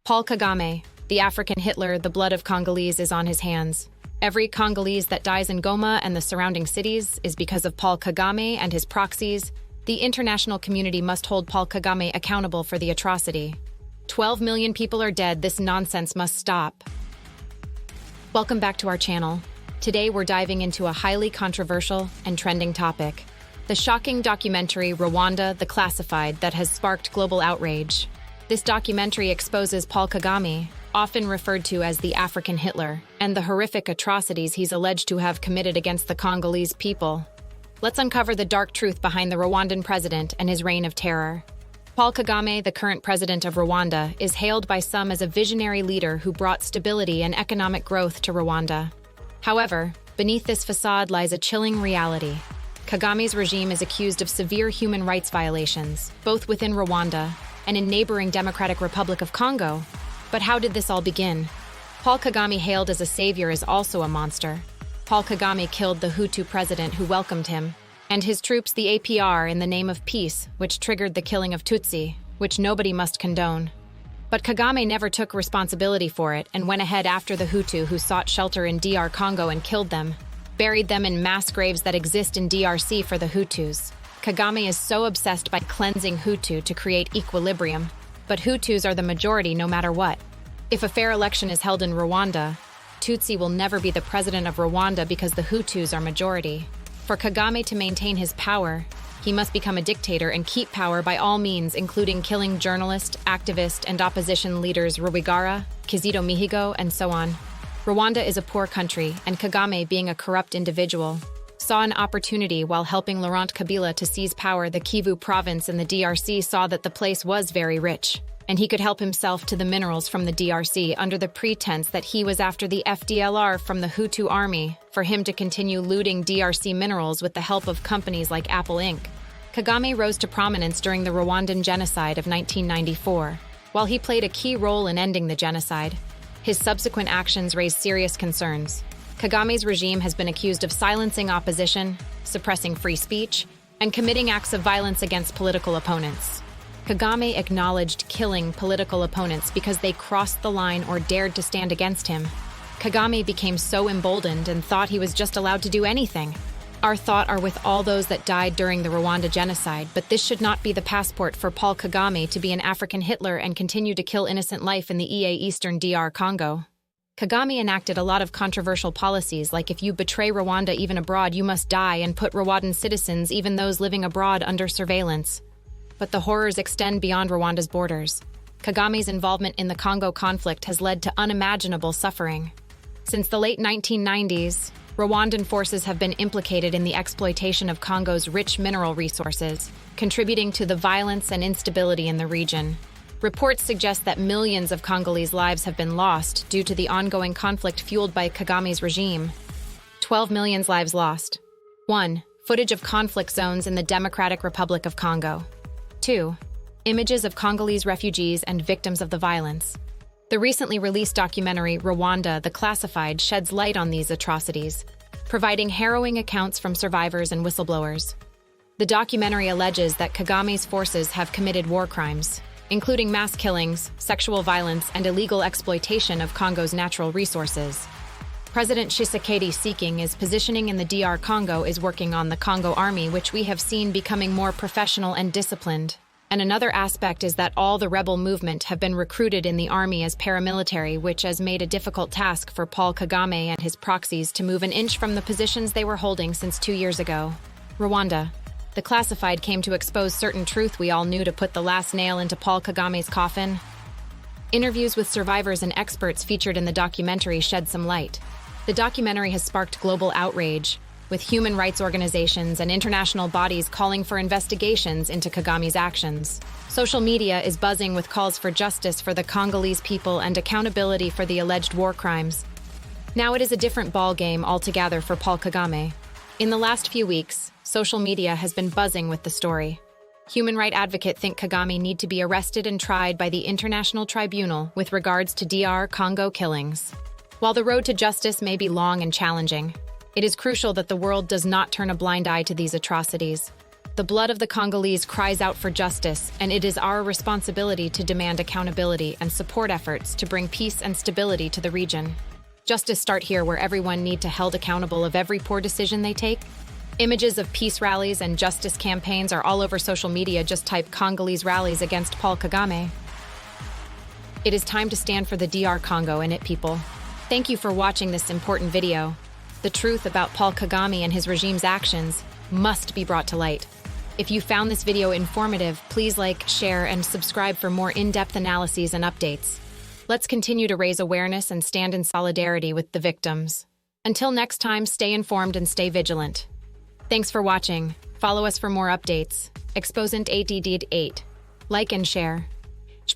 Paul Kagame, the African Hitler, the blood of Congolese is on his hands. Every Congolese that dies in Goma and the surrounding cities is because of Paul Kagame and his proxies. The international community must hold Paul Kagame accountable for the atrocity. 12 million people are dead. This nonsense must stop. Welcome back to our channel. Today we're diving into a highly controversial and trending topic. The shocking documentary Rwanda, the Classified, that has sparked global outrage. This documentary exposes Paul Kagame, often referred to as the African Hitler, and the horrific atrocities he's alleged to have committed against the Congolese people. Let's uncover the dark truth behind the Rwandan president and his reign of terror. Paul Kagame, the current president of Rwanda, is hailed by some as a visionary leader who brought stability and economic growth to Rwanda. However, beneath this facade lies a chilling reality. Kagame's regime is accused of severe human rights violations, both within Rwanda and in neighboring Democratic Republic of Congo. But how did this all begin? Paul Kagame, hailed as a savior, is also a monster. Paul Kagame killed the Hutu president who welcomed him, and his troops, the APR, in the name of peace, which triggered the killing of Tutsi, which nobody must condone. But Kagame never took responsibility for it and went ahead after the Hutu who sought shelter in DR Congo and killed them, buried them in mass graves that exist in DRC for the Hutus. Kagame is so obsessed by cleansing Hutu to create equilibrium, but Hutus are the majority no matter what. If a fair election is held in Rwanda, Tutsi will never be the president of Rwanda because the Hutus are majority. For Kagame to maintain his power, he must become a dictator and keep power by all means, including killing journalists, activists, and opposition leaders Rwigara, Kizito Mihigo, and so on. Rwanda is a poor country, and Kagame, being a corrupt individual, saw an opportunity while helping Laurent Kabila to seize power. The Kivu province in the DRC saw that the place was very rich, and he could help himself to the minerals from the DRC under the pretense that he was after the FDLR from the Hutu army for him to continue looting DRC minerals with the help of companies like Apple Inc. Kagame rose to prominence during the Rwandan Genocide of 1994. While he played a key role in ending the genocide, his subsequent actions raised serious concerns. Kagame's regime has been accused of silencing opposition, suppressing free speech, and committing acts of violence against political opponents. Kagame acknowledged killing political opponents because they crossed the line or dared to stand against him. Kagame became so emboldened and thought he was just allowed to do anything. Our thoughts are with all those that died during the Rwanda genocide, but this should not be the passport for Paul Kagame to be an African Hitler and continue to kill innocent life in the Eastern DR Congo. Kagame enacted a lot of controversial policies, like if you betray Rwanda even abroad, you must die, and put Rwandan citizens, even those living abroad, under surveillance. But the horrors extend beyond Rwanda's borders. Kagame's involvement in the Congo conflict has led to unimaginable suffering. Since the late 1990s, Rwandan forces have been implicated in the exploitation of Congo's rich mineral resources, contributing to the violence and instability in the region. Reports suggest that millions of Congolese lives have been lost due to the ongoing conflict fueled by Kagame's regime. 12 million lives lost. 1. Footage of conflict zones in the Democratic Republic of Congo. 2. Images of Congolese refugees and victims of the violence. The recently released documentary Rwanda, the Classified, sheds light on these atrocities, providing harrowing accounts from survivors and whistleblowers. The documentary alleges that Kagame's forces have committed war crimes, including mass killings, sexual violence, and illegal exploitation of Congo's natural resources. President Tshisekedi, seeking his positioning in the DR Congo, is working on the Congo army, which we have seen becoming more professional and disciplined. And another aspect is that all the rebel movement have been recruited in the army as paramilitary, which has made a difficult task for Paul Kagame and his proxies to move an inch from the positions they were holding since 2 years ago. Rwanda. The Classified came to expose certain truth we all knew to put the last nail into Paul Kagame's coffin. Interviews with survivors and experts featured in the documentary shed some light. The documentary has sparked global outrage, with human rights organizations and international bodies calling for investigations into Kagame's actions. Social media is buzzing with calls for justice for the Congolese people and accountability for the alleged war crimes. Now it is a different ballgame altogether for Paul Kagame. In the last few weeks, social media has been buzzing with the story. Human rights advocates think Kagame need to be arrested and tried by the International Tribunal with regards to DR Congo killings. While the road to justice may be long and challenging, it is crucial that the world does not turn a blind eye to these atrocities. The blood of the Congolese cries out for justice, and it is our responsibility to demand accountability and support efforts to bring peace and stability to the region. Justice start here, where everyone need to held accountable of every poor decision they take. Images of peace rallies and justice campaigns are all over social media. Just type Congolese rallies against Paul Kagame. It is time to stand for the DR Congo and its people. Thank you for watching this important video. The truth about Paul Kagame and his regime's actions must be brought to light. If you found this video informative, please like, share, and subscribe for more in-depth analyses and updates. Let's continue to raise awareness and stand in solidarity with the victims. Until next time, stay informed and stay vigilant. Thanks for watching. Follow us for more updates. Exposant 8. Like and share.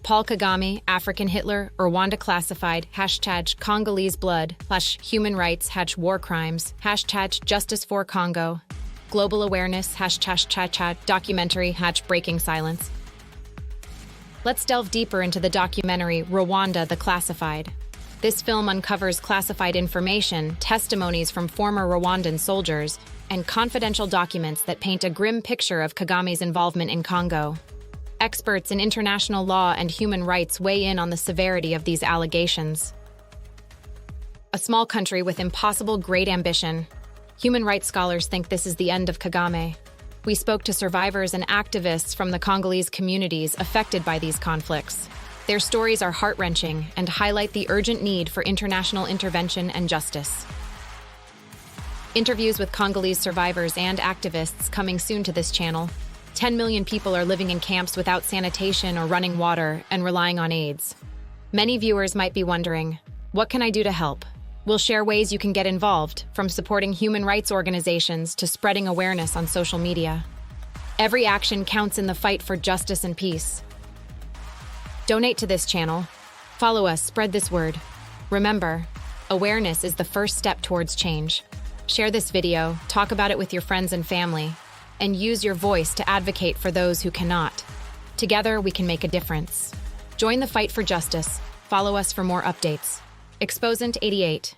Paul Kagame, African Hitler, Rwanda classified, hashtag Congolese blood, #human rights, #war crimes, hashtag justice for Congo. Global awareness, hashtag documentary, #breaking silence. Let's delve deeper into the documentary Rwanda the Classified. This film uncovers classified information, testimonies from former Rwandan soldiers, and confidential documents that paint a grim picture of Kagame's involvement in Congo. Experts in international law and human rights weigh in on the severity of these allegations. A small country with impossible great ambition. Human rights scholars think this is the end of Kagame. We spoke to survivors and activists from the Congolese communities affected by these conflicts. Their stories are heart-wrenching and highlight the urgent need for international intervention and justice. Interviews with Congolese survivors and activists coming soon to this channel. 10 million people are living in camps without sanitation or running water and relying on aids. Many viewers might be wondering, what can I do to help? We'll share ways you can get involved, from supporting human rights organizations to spreading awareness on social media. Every action counts in the fight for justice and peace. Donate to this channel. Follow us, spread this word. Remember, awareness is the first step towards change. Share this video, talk about it with your friends and family, and use your voice to advocate for those who cannot. Together, we can make a difference. Join the fight for justice. Follow us for more updates. Exposant 88.